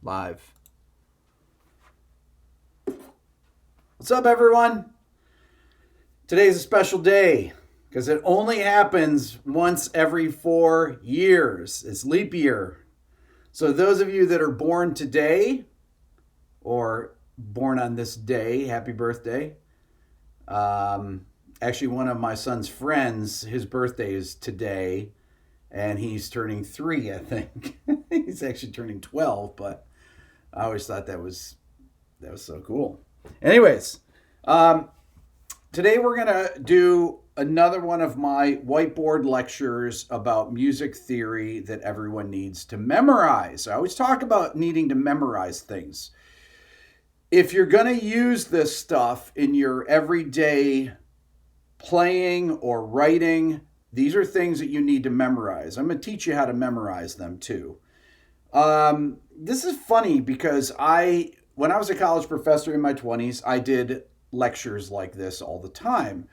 Live. What's up, everyone? Today's a special day because it only happens once every 4 years. It's leap year. So those of you that are born today or born on this day, happy birthday. Actually, one of my son's friends, his birthday is today, and he's turning 3, I think. He's actually turning 12, but I always thought that was so cool. Anyways, today we're going to do another one of my whiteboard lectures about music theory that everyone needs to memorize. I always talk about needing to memorize things. If you're going to use this stuff in your everyday playing or writing, these are things that you need to memorize. I'm going to teach you how to memorize them too. This is funny because when I was a college professor in my 20s, I did lectures like this all the time.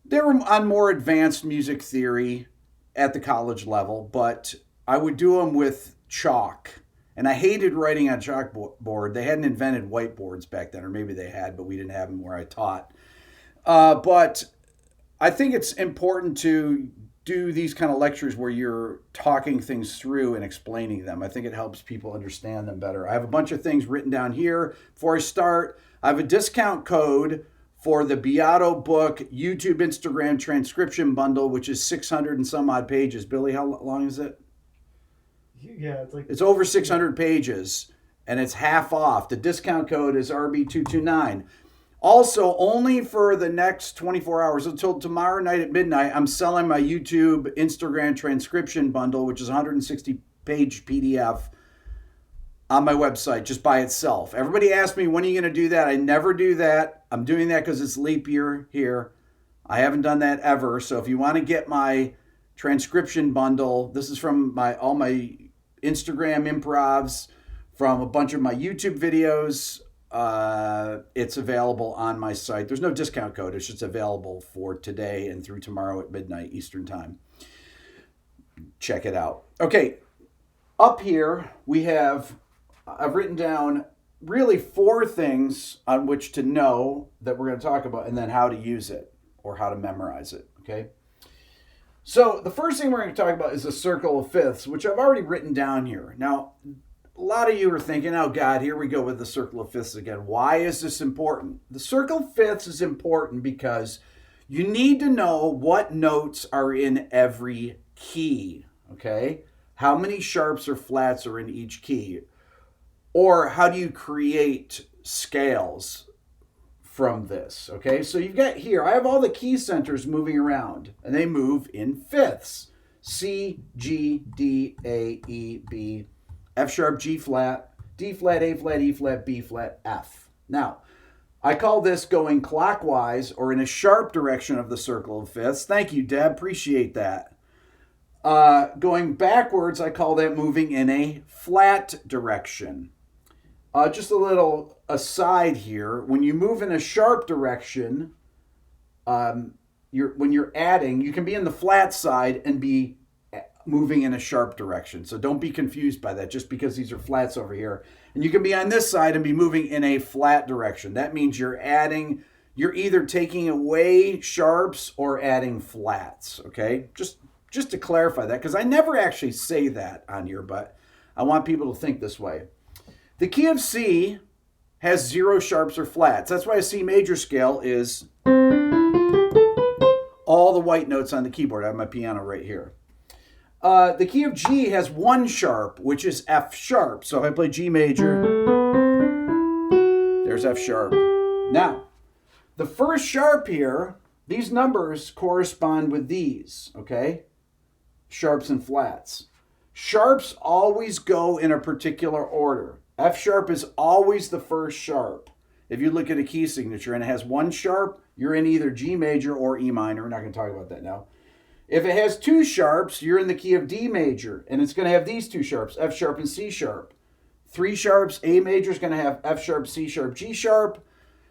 They were on more advanced music theory at the college level, but I would do them with chalk. And I hated writing on chalkboard. They hadn't invented whiteboards back then, or maybe they had, but we didn't have them where I taught. But I think it's important to do these kind of lectures where you're talking things through and explaining them. I think it helps people understand them better. I have a bunch of things written down here. Before I start, I have a discount code for the Beato book YouTube Instagram transcription bundle, which is 600 and some odd pages. Billy, how long is it? Yeah, it's over 600 pages, and it's half off. The discount code is RB229. Also, only for the next 24 hours until tomorrow night at midnight, I'm selling my YouTube Instagram transcription bundle, which is a 160-page PDF on my website just by itself. Everybody asks me, when are you going to do that? I never do that. I'm doing that because it's leap year here. I haven't done that ever. So if you want to get my transcription bundle, this is from all my Instagram improvs, from a bunch of my YouTube videos. It's available on my site. There's no discount code. It's just available for today and through tomorrow at midnight Eastern time. Check it out. Okay, up here I've written down really 4 things on which to know that we're going to talk about, and then how to use it or how to memorize it. Okay. So the first thing we're going to talk about is the circle of fifths, which I've already written down here. Now, a lot of you are thinking, oh God, here we go with the circle of fifths again. Why is this important? The circle of fifths is important because you need to know what notes are in every key, okay? How many sharps or flats are in each key? Or how do you create scales from this, okay? So you've got here, I have all the key centers moving around, and they move in fifths. C, G, D, A, E, B, F sharp, G flat, D flat, A flat, E flat, B flat, F. Now, I call this going clockwise or in a sharp direction of the circle of fifths. Thank you, Deb. Appreciate that. Going backwards, I call that moving in a flat direction. Just a little aside here. When you move in a sharp direction, when you're adding, you can be in the flat side and be moving in a sharp direction. So don't be confused by that just because these are flats over here. And you can be on this side and be moving in a flat direction. That means you're either taking away sharps or adding flats, okay? Just to clarify that, because I never actually say that on here, but I want people to think this way. The key of C has 0 sharps or flats. That's why a C major scale is all the white notes on the keyboard. I have my piano right here. The key of G has 1 sharp, which is F sharp. So if I play G major, there's F sharp. Now, the first sharp here, these numbers correspond with these, okay? Sharps and flats. Sharps always go in a particular order. F sharp is always the first sharp. If you look at a key signature and it has 1 sharp, you're in either G major or E minor. We're not going to talk about that now. If it has 2 sharps, you're in the key of D major, and it's going to have these 2 sharps, F sharp and C sharp. 3 sharps, A major is going to have F sharp, C sharp, G sharp.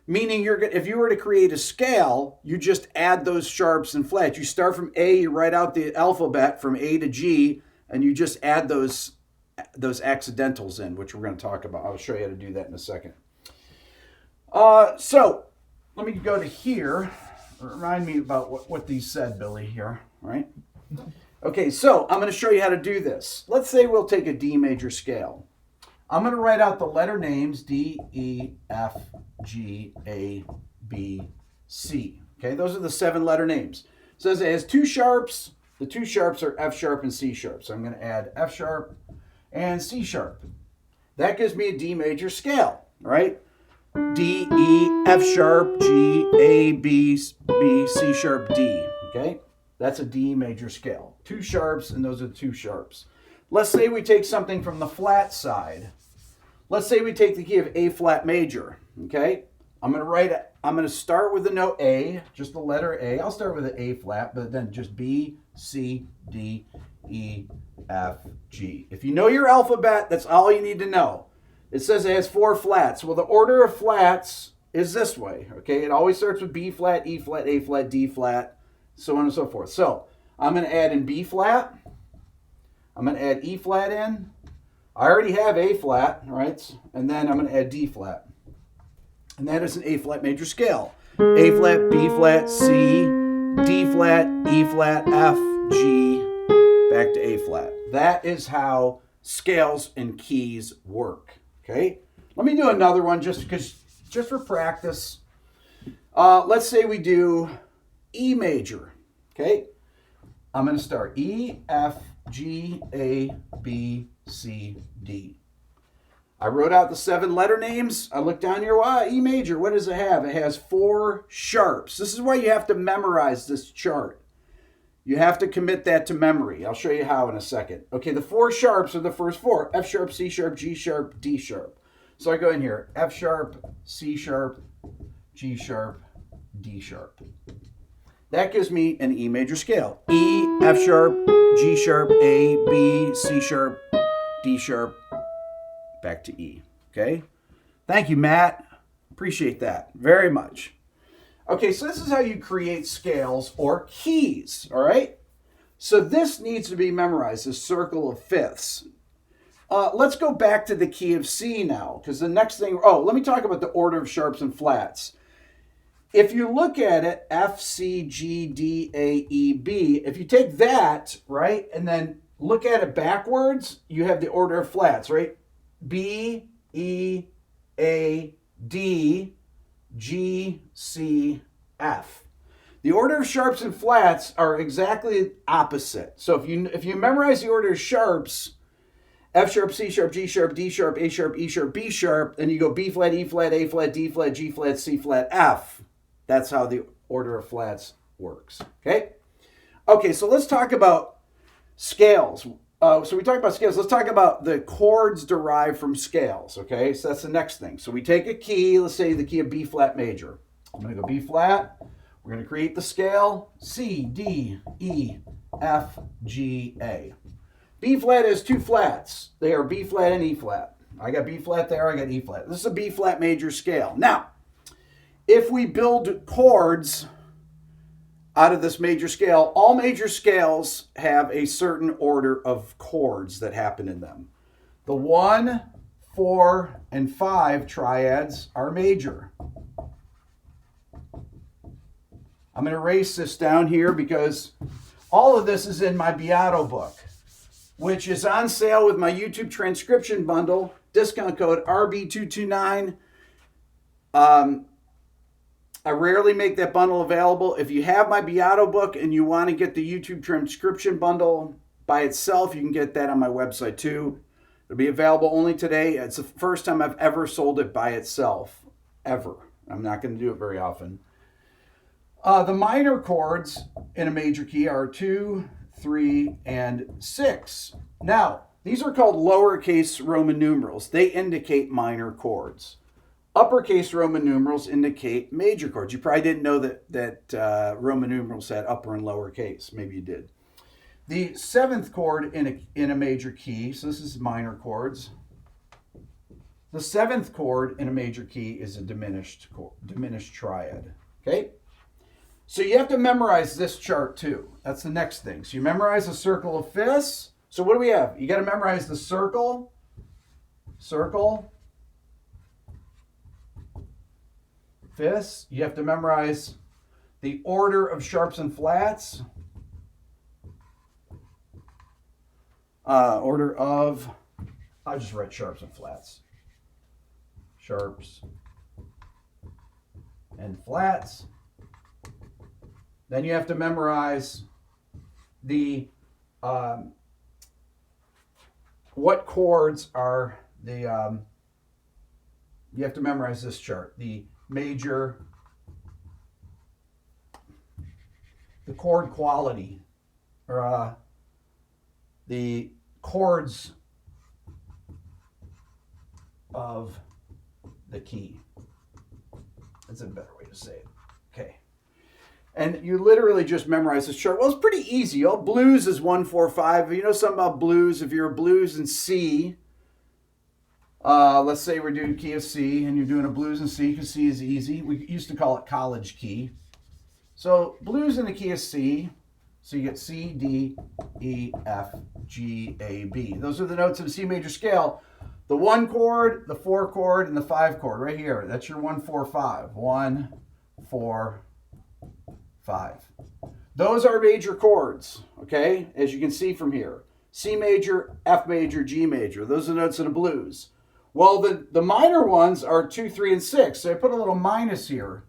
Meaning if you were to create a scale, you just add those sharps and flats. You start from A, you write out the alphabet from A to G, and you just add those those accidentals in, which we're going to talk about. I'll show you how to do that in a second. So let me go to here. Remind me about what these said, Billy, here, right? Okay, so I'm going to show you how to do this. Let's say we'll take a D major scale. I'm going to write out the letter names D, E, F, G, A, B, C. Okay, those are the 7 letter names. It says it has 2 sharps. The 2 sharps are F sharp and C sharp. So I'm going to add F sharp and C sharp. That gives me a D major scale, right? D, E, F sharp, G, A, B, C sharp, D. Okay, that's a D major scale. 2 sharps, and those are 2 sharps. Let's say we take something from the flat side. Let's say we take the key of A flat major. Okay, I'm going to start with the note A, just the letter A. I'll start with an A flat, but then just B, C, D, E, F, G. If you know your alphabet, that's all you need to know. It says it has 4 flats. Well, the order of flats is this way. Okay, it always starts with B flat, E flat, A flat, D flat, so on and so forth. So I'm going to add in B flat. I'm going to add E flat in. I already have A flat, right? And then I'm going to add D flat. And that is an A flat major scale. A flat, B flat, C, D flat, E flat, F, G, back to A flat. That is how scales and keys work. Okay? Let me do another one just for practice. Let's say we do E major. Okay? I'm going to start E, F, G, A, B, C, D. I wrote out the 7 letter names. I looked down here. E major, what does it have? It has 4 sharps. This is why you have to memorize this chart. You have to commit that to memory. I'll show you how in a second. Okay, the 4 sharps are the first 4. F sharp, C sharp, G sharp, D sharp. So I go in here. F sharp, C sharp, G sharp, D sharp. That gives me an E major scale. E, F sharp, G sharp, A, B, C sharp, D sharp, back to E. Okay? Thank you, Matt. Appreciate that very much. Okay, so this is how you create scales or keys, all right? So this needs to be memorized, this circle of fifths. Let's go back to the key of C now, because the next thing, let me talk about the order of sharps and flats. If you look at it, F, C, G, D, A, E, B, if you take that, right, and then look at it backwards, you have the order of flats, right? B, E, A, D, G, C, F. The order of sharps and flats are exactly opposite. So if you memorize the order of sharps, F sharp, C sharp, G sharp, D sharp, A sharp, E sharp, B sharp, then you go B flat, E flat, A flat, D flat, G flat, C flat, F. That's how the order of flats works. Okay, so let's talk about scales. So we talked about scales. Let's talk about the chords derived from scales, okay? So that's the next thing. So we take a key, let's say the key of B flat major. I'm going to go B flat. We're going to create the scale C, D, E, F, G, A. B flat has 2 flats. They are B flat and E flat. I got B flat there, I got E flat. This is a B flat major scale. Now, if we build chords out of this major scale, all major scales have a certain order of chords that happen in them. The 1, 4, and 5 triads are major. I'm going to erase this down here because all of this is in my Beato book, which is on sale with my YouTube transcription bundle, discount code RB229. I rarely make that bundle available. If you have my Beato book and you want to get the YouTube transcription bundle by itself, you can get that on my website too. It'll be available only today. It's the first time I've ever sold it by itself, ever. I'm not going to do it very often. The minor chords in a major key are 2, 3, and 6. Now, these are called lowercase Roman numerals. They indicate minor chords. Uppercase Roman numerals indicate major chords. You probably didn't know that Roman numerals had upper and lower case. Maybe you did. The 7th chord in a major key, so this is minor chords. The 7th chord in a major key is a diminished triad. Okay? So you have to memorize this chart too. That's the next thing. So you memorize a circle of fifths, So what do we have? You got to memorize the circle, fifths. You have to memorize the order of sharps and flats. Order of, I'll just write sharps and flats. Sharps and flats. Then you have to memorize the what chords are the you have to memorize this chart, the chord quality, or the chords of the key. That's a better way to say it. Okay. And you literally just memorize this chart. Well, it's pretty easy. All blues is 1, 4, 5. If you know something about blues, if you're a blues in C, let's say we're doing key of C, and you're doing a blues in C, because C is easy. We used to call it college key. So blues in the key of C, so you get C, D, E, F, G, A, B. Those are the notes of the C major scale. The 1 chord, the 4 chord, and the 5 chord right here. That's your 1, 4, 5. 1, 4, 5. Those are major chords, okay? As you can see from here. C major, F major, G major. Those are the notes of the blues. Well, the minor ones are 2, 3, and 6. So I put a little minus here.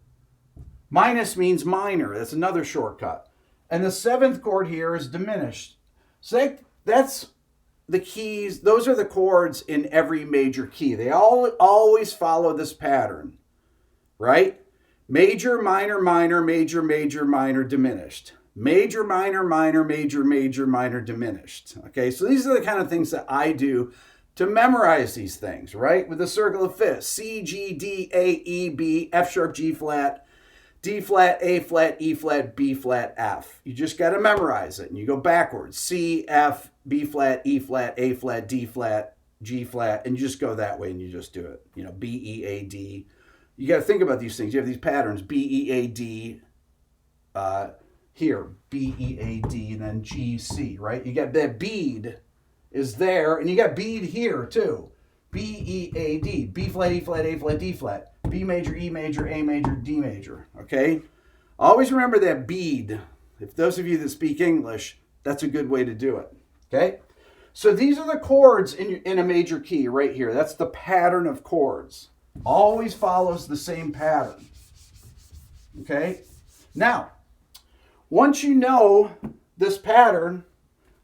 Minus means minor. That's another shortcut. And the 7th chord here is diminished. So that's the keys. Those are the chords in every major key. They always follow this pattern, right? Major, minor, minor, major, major, minor, diminished. Major, minor, minor, major, major, minor, diminished. Okay, so these are the kind of things that I do to memorize these things, right? With the circle of fifths, C, G, D, A, E, B, F sharp, G flat, D flat, A flat, E flat, B flat, F. You just got to memorize it, and you go backwards. C, F, B flat, E flat, A flat, D flat, G flat, and you just go that way, and you just do it. You know, B, E, A, D. You got to think about these things. You have these patterns, B, E, A, D, here, B, E, A, D, and then G, C, right? You got that bead is there, and you got bead here, too. B, E, A, D, B flat, E flat, A flat, D flat, B major, E major, A major, D major, okay? Always remember that bead. If those of you that speak English, that's a good way to do it, okay? So these are the chords in a major key right here. That's the pattern of chords. Always follows the same pattern, okay? Now, once you know this pattern,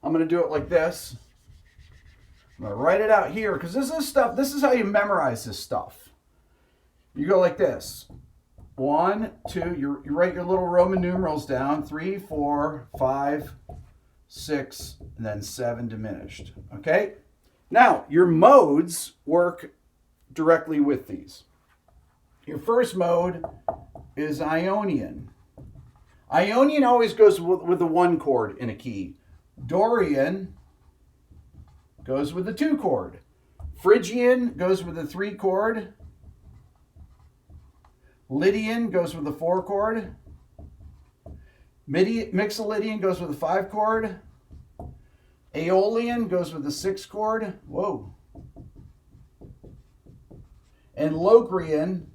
I'm going to do it like this. I'm going to write it out here, because this is how you memorize this stuff. You go like this. 1, 2, you write your little Roman numerals down. 3, 4, 5, 6, and then 7 diminished. Okay? Now, your modes work directly with these. Your first mode is Ionian. Ionian always goes with the 1 chord in a key. Dorian goes with the 2 chord. Phrygian goes with the 3 chord. Lydian goes with the 4 chord. Mixolydian goes with the 5 chord. Aeolian goes with the 6 chord. Whoa. And Locrian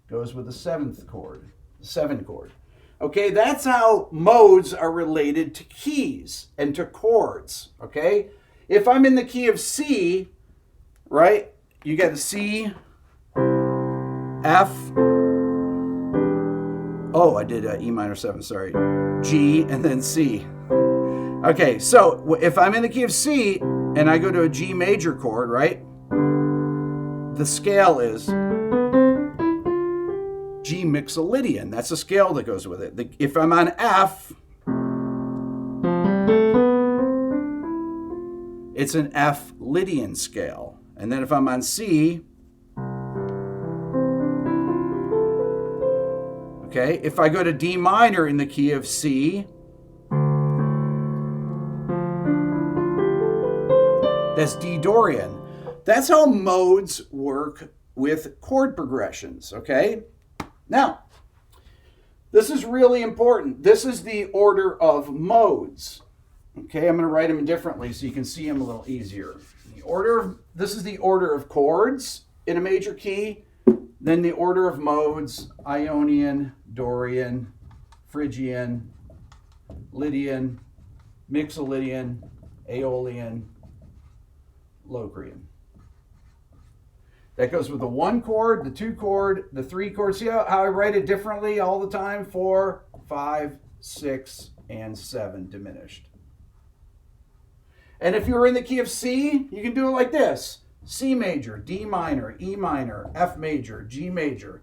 goes with the 7th chord, the 7 chord. Okay, that's how modes are related to keys and to chords, okay? If I'm in the key of C, right, you got the C, F, oh, I did E minor 7, sorry, G, and then C. Okay, so if I'm in the key of C and I go to a G major chord, right, the scale is G Mixolydian. That's the scale that goes with it. If I'm on F, it's an F Lydian scale. And then if I'm on C, okay, if I go to D minor in the key of C, that's D Dorian. That's how modes work with chord progressions, okay? Now, this is really important. This is the order of modes. Okay, I'm going to write them differently so you can see them a little easier. This is the order of chords in a major key, then the order of modes: Ionian, Dorian, Phrygian, Lydian, Mixolydian, Aeolian, Locrian. That goes with the 1 chord, the 2 chord, the 3 chord. See how I write it differently all the time? 4, 5, 6, and 7 diminished. And if you're in the key of C, you can do it like this: C major, D minor, E minor, F major, G major,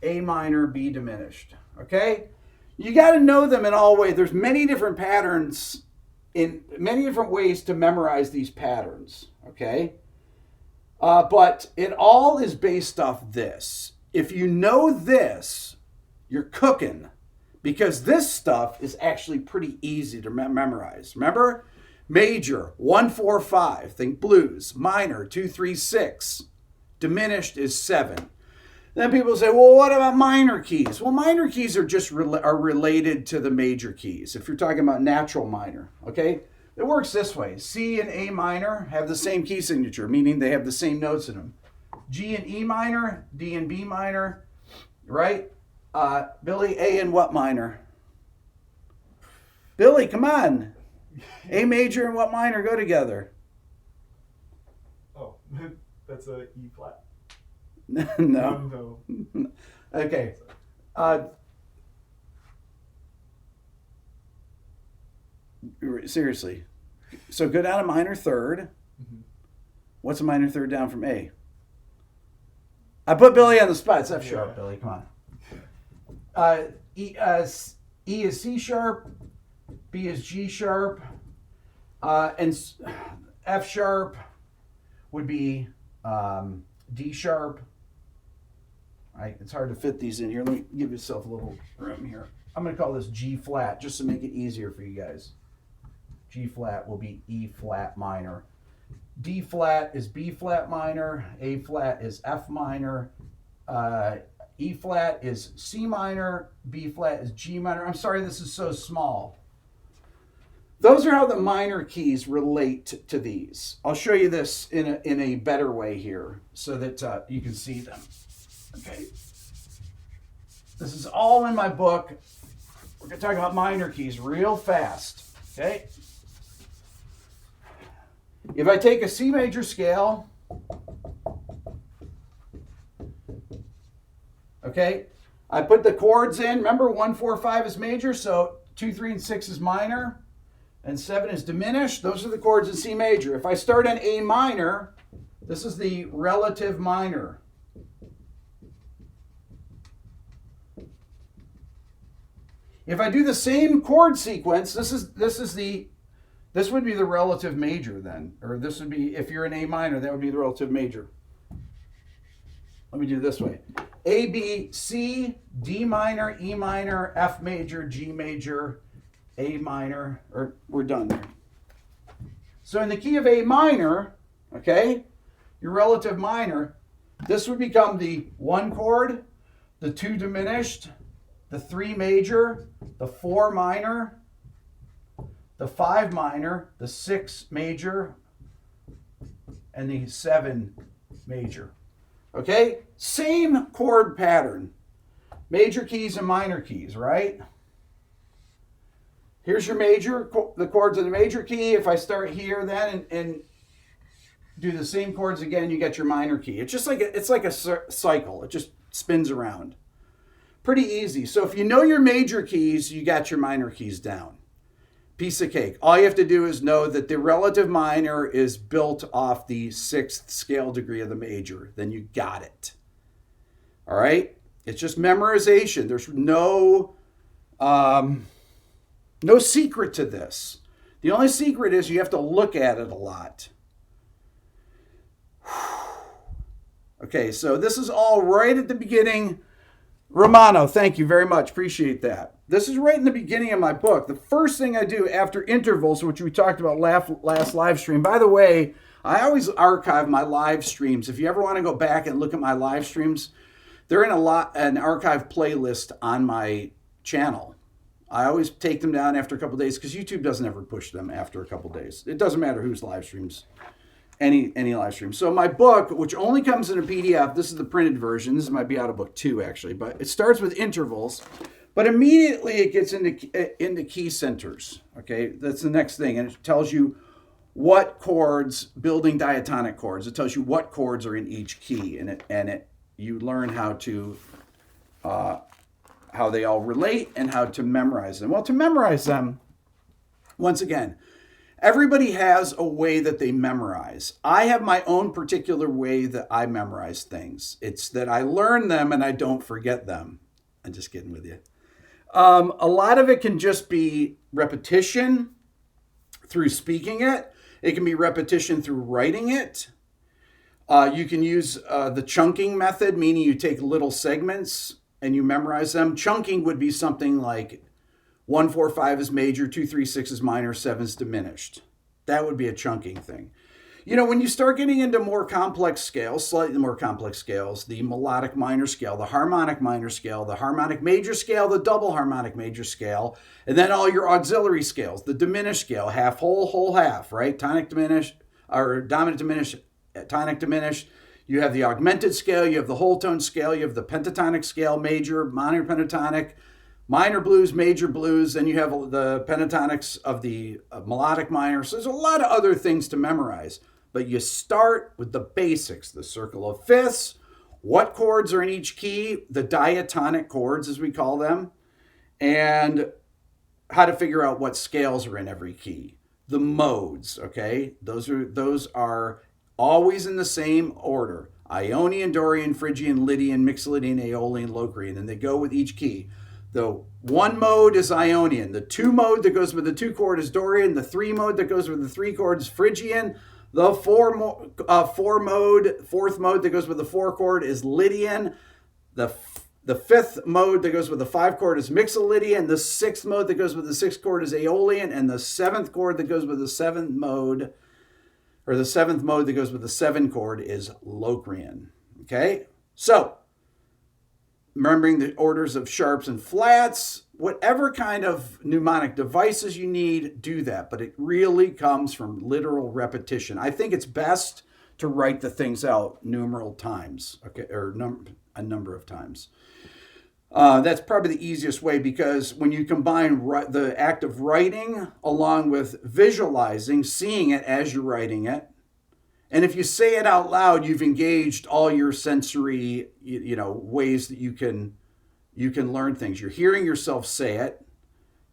A minor, B diminished. Okay? You got to know them in all ways. There's many different patterns, in many different ways to memorize these patterns. Okay? But it all is based off this. If you know this, you're cooking, because this stuff is actually pretty easy to memorize. Remember? Major, 1, 4, 5, think blues. Minor, 2, 3, 6. Diminished is 7. Then people say, well, what about minor keys? Well, minor keys are just are related to the major keys. If you're talking about natural minor, okay? It works this way. C and A minor have the same key signature, meaning they have the same notes in them. G and E minor, D and B minor, right? Billy, A and what minor? Billy, come on. A major and what minor go together? Oh, that's a E flat. No. Okay. Seriously. So go down a minor third. Mm-hmm. What's a minor third down from A? I put Billy on the spot. It's F sharp, Billy. Come on. E is C sharp. B is G sharp. And F sharp would be D sharp. Right, it's hard to fit these in here. Let me give yourself a little room here. I'm going to call this G flat just to make it easier for you guys. G flat will be E flat minor. D flat is B flat minor. A flat is F minor. E flat is C minor. B flat is G minor. I'm sorry this is so small. Those are how the minor keys relate to these. I'll show you this in a better way here so that you can see them. Okay. This is all in my book. We're going to talk about minor keys real fast. Okay. If I take a C major scale, okay, I put the chords in. Remember, 1, 4, 5 is major, so 2, 3, and 6 is minor, and 7 is diminished. Those are the chords in C major. If I start on A minor, this is the relative minor. If I do the same chord sequence, this would be the relative major then, or this would be, if you're in A minor, that would be the relative major. Let me do it this way: A, B, C, D minor, E minor, F major, G major, A minor, or we're done there. So in the key of A minor, okay, your relative minor, this would become the 1 chord, the 2 diminished, the 3 major, the 4 minor, the 5 minor, the 6 major, and the 7 major. Okay? Same chord pattern. Major keys and minor keys, right? Here's your major, the chords of the major key. If I start here then and do the same chords again, you get your minor key. It's just like it's like a cycle. It just spins around. Pretty easy. So if you know your major keys, you got your minor keys down. Piece of cake. All you have to do is know that the relative minor is built off the 6th scale degree of the major. Then you got it. All right? It's just memorization. There's no secret to this. The only secret is you have to look at it a lot. Okay, so this is all right at the beginning. Romano, thank you very much. Appreciate that. This is right in the beginning of my book. The first thing I do after intervals, which we talked about last live stream. By the way, I always archive my live streams. If you ever want to go back and look at my live streams, they're in an archive playlist on my channel. I always take them down after a couple days because YouTube doesn't ever push them after a couple days. It doesn't matter whose live streams, any live stream. So my book, which only comes in a PDF, this is the printed version. This might be out of book 2 actually, but it starts with intervals, but immediately it gets into key centers. Okay, that's the next thing, and it tells you what chords, building diatonic chords. It tells you what chords are in each key, and you learn how to how they all relate and how to memorize them. Well, to memorize them, once again, everybody has a way that they memorize. I have my own particular way that I memorize things. It's that I learn them and I don't forget them. I'm just kidding with you. A lot of it can just be repetition through speaking it. It can be repetition through writing it. You can use the chunking method, meaning you take little segments and you memorize them. Chunking would be something like 1, 4, 5 is major, 2, 3, 6 is minor, 7 is diminished. That would be a chunking thing. You know, when you start getting into more complex scales, slightly more complex scales, the melodic minor scale, the harmonic minor scale, the harmonic major scale, the double harmonic major scale, and then all your auxiliary scales, the diminished scale, half whole, whole half, right? Tonic diminished, or dominant diminished, tonic diminished. You have the augmented scale, you have the whole tone scale, you have the pentatonic scale, major, minor pentatonic, minor blues, major blues, then you have the pentatonics of the melodic minor. So there's a lot of other things to memorize, but you start with the basics, the circle of fifths, what chords are in each key, the diatonic chords as we call them, and how to figure out what scales are in every key. The modes, okay? Those are always in the same order. Ionian, Dorian, Phrygian, Lydian, Mixolydian, Aeolian, Locrian, and they go with each key. The 1 mode is Ionian. The 2 mode that goes with the 2 chord is Dorian. The 3 mode that goes with the 3 chord is Phrygian. The 4th mode that goes with the 4 chord is Lydian. The 5th mode that goes with the 5 chord is Mixolydian. The 6th mode that goes with the 6 chord is Aeolian. And the 7th chord that goes with the 7th mode, or the 7th mode that goes with the 7 chord is Locrian. Okay? So, remembering the orders of sharps and flats, whatever kind of mnemonic devices you need, do that. But it really comes from literal repetition. I think it's best to write the things out numeral times, okay, or a number of times. That's probably the easiest way, because when you combine the act of writing along with visualizing, seeing it as you're writing it, and if you say it out loud, you've engaged all your sensory, ways that you can learn things. You're hearing yourself say it,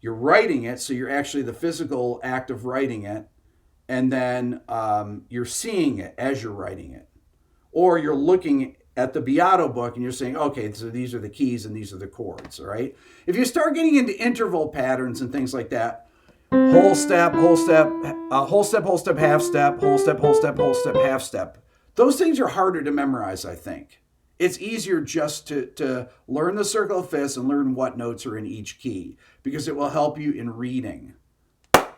you're writing it, so you're actually the physical act of writing it, and then you're seeing it as you're writing it. Or you're looking at the Beato book and you're saying, okay, so these are the keys and these are the chords, all right? If you start getting into interval patterns and things like that, whole step, whole step, whole step, whole step, half step, whole step, whole step, whole step, half step. Those things are harder to memorize, I think. It's easier just to learn the circle of fifths and learn what notes are in each key, because it will help you in reading.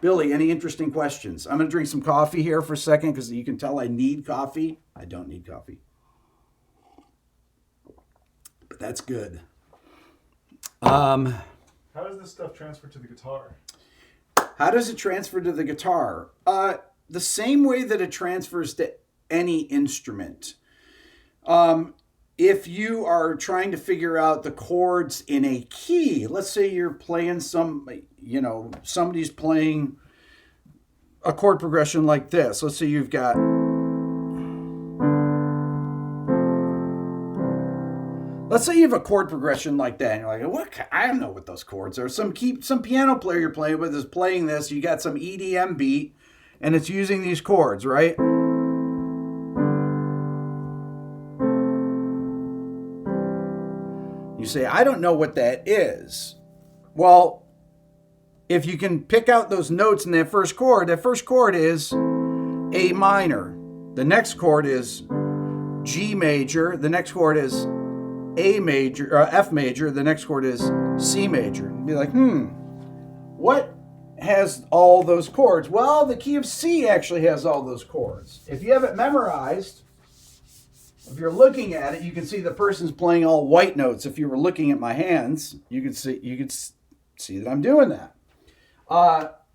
Billy, any interesting questions? I'm going to drink some coffee here for a second because you can tell I need coffee. I don't need coffee. But that's good. How does this stuff transfer to the guitar? How does it transfer to the guitar? The same way that it transfers to any instrument. If you are trying to figure out the chords in a key, let's say you're playing somebody's playing a chord progression like this. Let's say you've got, let's say you have a chord progression like that, and you're like, what? I don't know what those chords are. Some piano player you're playing with is playing this. You got some EDM beat, and it's using these chords, right? You say, I don't know what that is. Well, if you can pick out those notes in that first chord is A minor. The next chord is G major. The next chord is A major, or F major. The next chord is C major. You'd be like, what has all those chords? Well, the key of C actually has all those chords. If you have it memorized, if you're looking at it, you can see the person's playing all white notes. If you were looking at my hands, you could see that I'm doing that.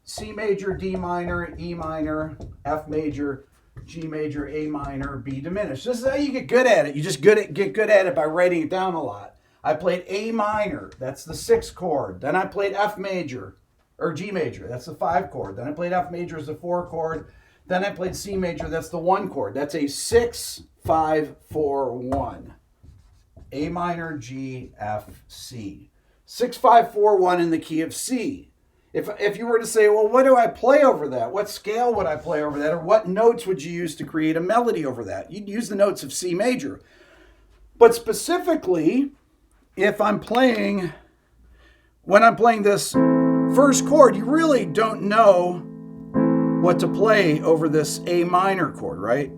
C major, D minor, E minor, F major, G major, A minor, B diminished. This is how you get good at it. You just get good at it by writing it down a lot. I played A minor, that's the 6th chord. Then I played F major, or G major, that's the 5 chord. Then I played F major as the 4 chord. Then I played C major, that's the 1 chord. That's a 6, 5, 4, 1. A minor, G, F, C. 6, 5, 4, 1 in the key of C. If you were to say, well, what do I play over that? What scale would I play over that? Or what notes would you use to create a melody over that? You'd use the notes of C major. But specifically, when I'm playing this first chord, you really don't know what to play over this A minor chord, right? You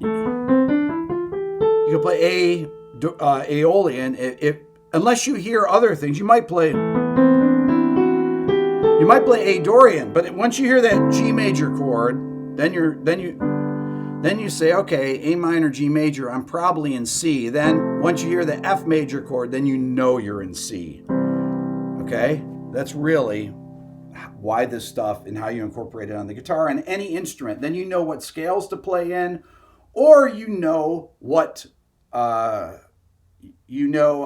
can play Aeolian. Unless you hear other things, you might play A Dorian, but once you hear that G major chord, then you say, okay, A minor, G major, I'm probably in C. Then once you hear the F major chord, then you know you're in C. Okay? That's really why this stuff and how you incorporate it on the guitar and any instrument. Then you know what scales to play in, or you know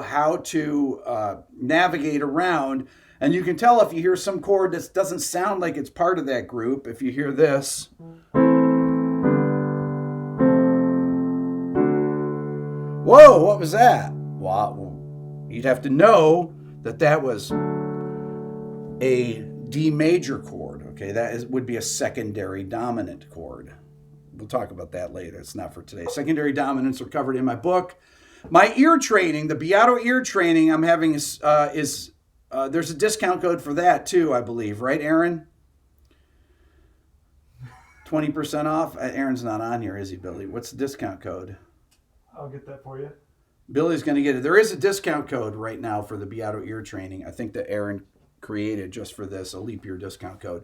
how to navigate around. And you can tell if you hear some chord that doesn't sound like it's part of that group. If you hear this. Whoa, what was that? Well, you'd have to know that was a D major chord. Okay, would be a secondary dominant chord. We'll talk about that later. It's not for today. Secondary dominants are covered in my book. My ear training, the Beato ear training I'm having is there's a discount code for that too, I believe. Right, Aaron? 20% off? Aaron's not on here, is he, Billy? What's the discount code? I'll get that for you. Billy's going to get it. There is a discount code right now for the Beato ear training. I think that Aaron created just for this, a leap year discount code.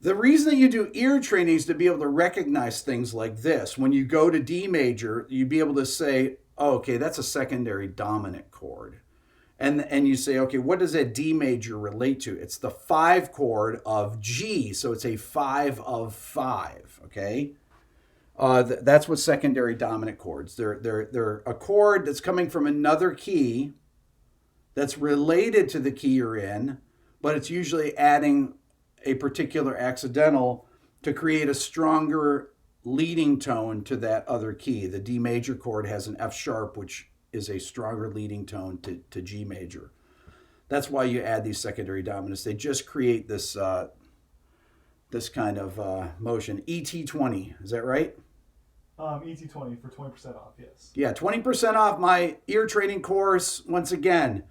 The reason that you do ear training is to be able to recognize things like this. When you go to D major, you'd be able to say, oh, okay, that's a secondary dominant chord. And you say, okay, what does that D major relate to? It's the 5 chord of G, so it's a 5 of 5, okay? That's what secondary dominant chords. They're a chord that's coming from another key that's related to the key you're in, but it's usually adding a particular accidental to create a stronger leading tone to that other key. The D major chord has an F sharp, which is a stronger leading tone to G major. That's why you add these secondary dominants. They just create this this kind of motion. ET20, is that right? ET20 for 20% off, yes. Yeah, 20% off my ear training course. Once again,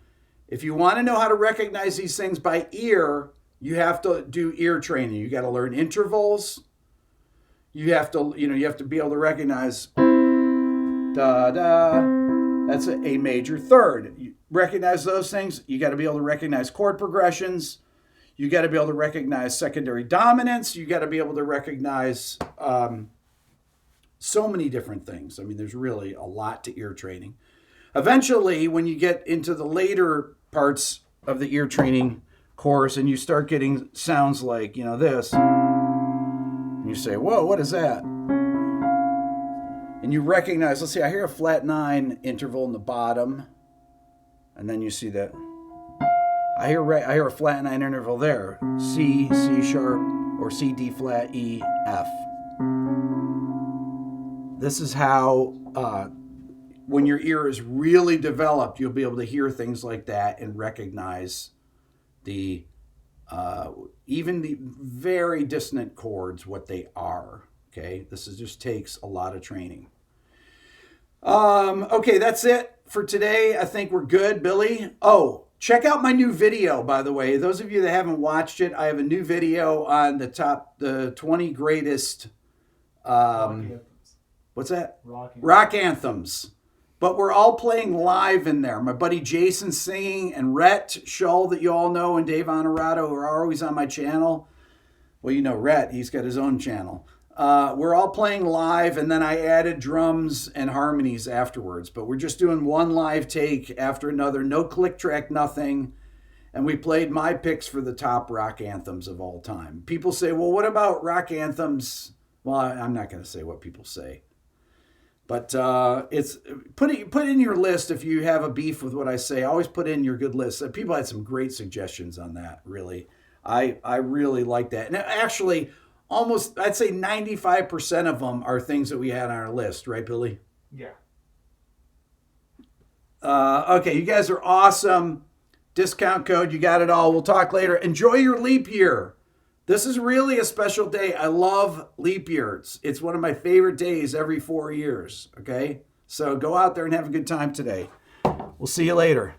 if you want to know how to recognize these things by ear, you have to do ear training. You got to learn intervals. You have to be able to recognize da da. That's a major third. You recognize those things. You got to be able to recognize chord progressions. You got to be able to recognize secondary dominants. You got to be able to recognize so many different things. I mean, there's really a lot to ear training. Eventually, when you get into the later parts of the ear training course and you start getting sounds like, this, and you say, whoa, what is that? And you recognize, let's see, I hear a flat 9 interval in the bottom, and then you see that I hear a flat 9 interval there, C, C sharp, or C, D flat, E, F. This is how, when your ear is really developed, you'll be able to hear things like that and recognize the even the very dissonant chords, what they are. Okay, just takes a lot of training. Okay, that's it for today. I think we're good, Billy. Oh, check out my new video, by the way. Those of you that haven't watched it, I have a new video on the 20 greatest. What's that? Rock anthems. But we're all playing live in there. My buddy Jason singing and Rhett Shull, that you all know, and Dave Honorato, who are always on my channel. Well, you know Rhett, he's got his own channel. We're all playing live, and then I added drums and harmonies afterwards. But we're just doing one live take after another, no click track, nothing. and we played my picks for the top rock anthems of all time. People say, well, what about rock anthems? Well, I'm not going to say what people say. But it's put in your list if you have a beef with what I say. Always put in your good list. People had some great suggestions on that, really. I really like that. And actually, almost, I'd say 95% of them are things that we had on our list. Right, Billy? Yeah. Okay, you guys are awesome. Discount code, you got it all. We'll talk later. Enjoy your leap year. This is really a special day. I love leap year. It's one of my favorite days every 4 years, okay? So go out there and have a good time today. We'll see you later.